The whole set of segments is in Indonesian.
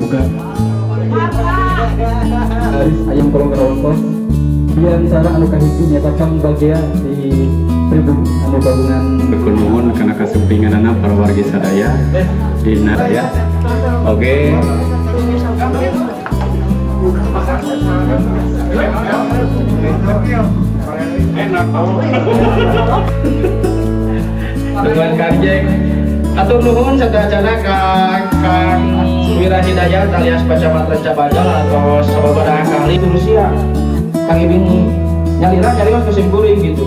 buka Aris ayam kolong kerawon dia di sana anu kahiji nyatakan bagian di tribun anu gabungan berkenuhun karena kesempingan anak para warga sadaya di Naraya. Oke. Dengan kanjeng atur nuhun sadayana Kang Wira Hidayat alias Pacamat Rencabajal atau sababaraha kali Rusia Kang Ibing nyalira nyarios musim kuring gitu.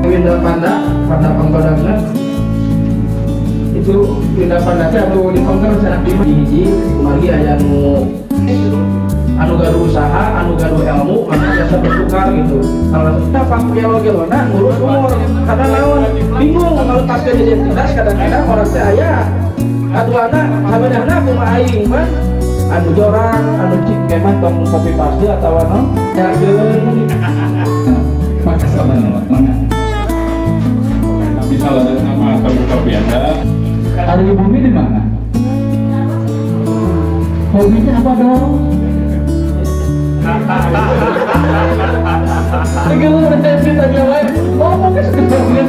Winda Panda pangkodangna itu Winda Panda teh anu dipangker sanak di hiji kumargi aya anu gaduh usaha, anu gaduh ilmu, mana jasa bertukar gitu. Kalau kita pas gelo-gelona ngurus umur, karena naon bingung kalau pas ke identitas kadang-kadang orang teh aya aduana sabenerna kumaha aing mah anu jorang, anu cik kemah tong kopi paste atawa no jageun pakai sama mana Bisa ada nama terbuka biasa. ada di bumi di mana? Hobinya apa dong? Kalau ada ceritanya lain, oh mungkin sekedar dia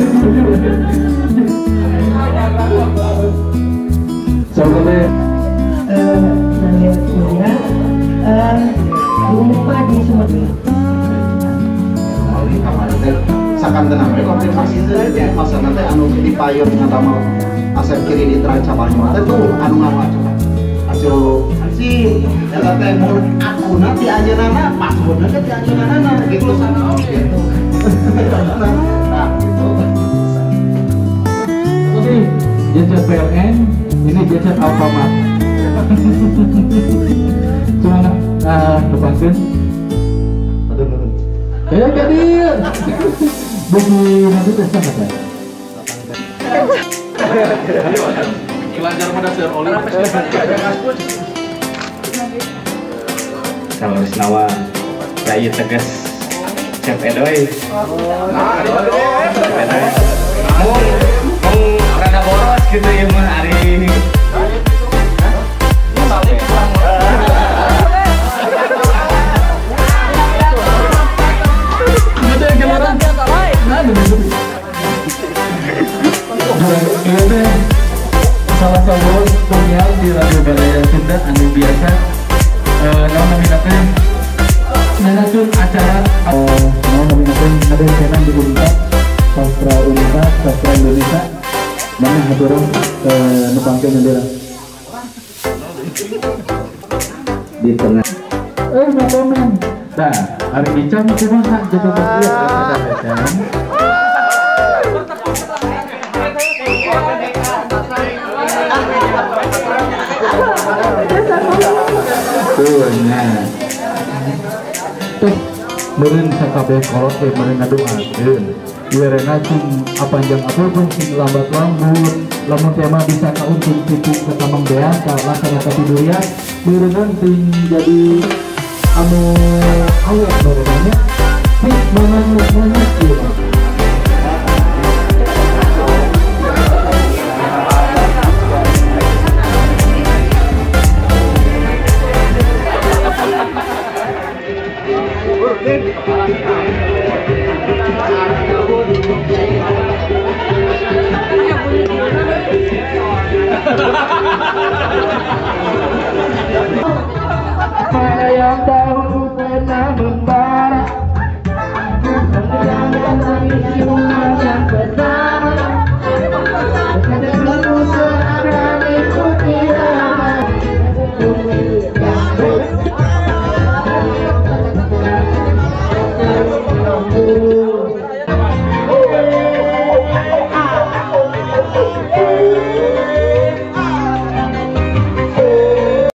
soalnya Nangis kuliah lupa di Sumatera. Sakan tenang konfirmasi teh masa nanti anu dipayun ngadamel asep kiri di Tranca Banyumas teh tuh anu ngawa coba aco si eta teh mun aku nanti ajeunana passwordna teh di ajeunana gitu sana gitu nah gitu ini gadget PLN, ini gadget Alfamart. Cuma depankan ya kadir bagi nanti tes apa kan? Belajar pada Sir Oli. Kalau Risnawa Rai tegas Chef Edoy. Mau rada boros gitu ya mah hari ini. Salah satu penyiar di Radio Badaya Sunda anu biasa nominatnya nanasun acara nominatnya ada channel di Unpad Sastra Unpad Sastra Indonesia mana haturan nepangke nyendera di tengah komen nah hari Icam kumaha jadi berlihat ada nah tuh meureun sakabeh kolot we meureun ngadoakeun ieu cum apanjang apapun sing lambat lambut lamun tema bisa kauntung tipu ke tamang bean ka laksana katidurian meureun sing jadi anu awet meureun nya sing mangan ieu sayang tahu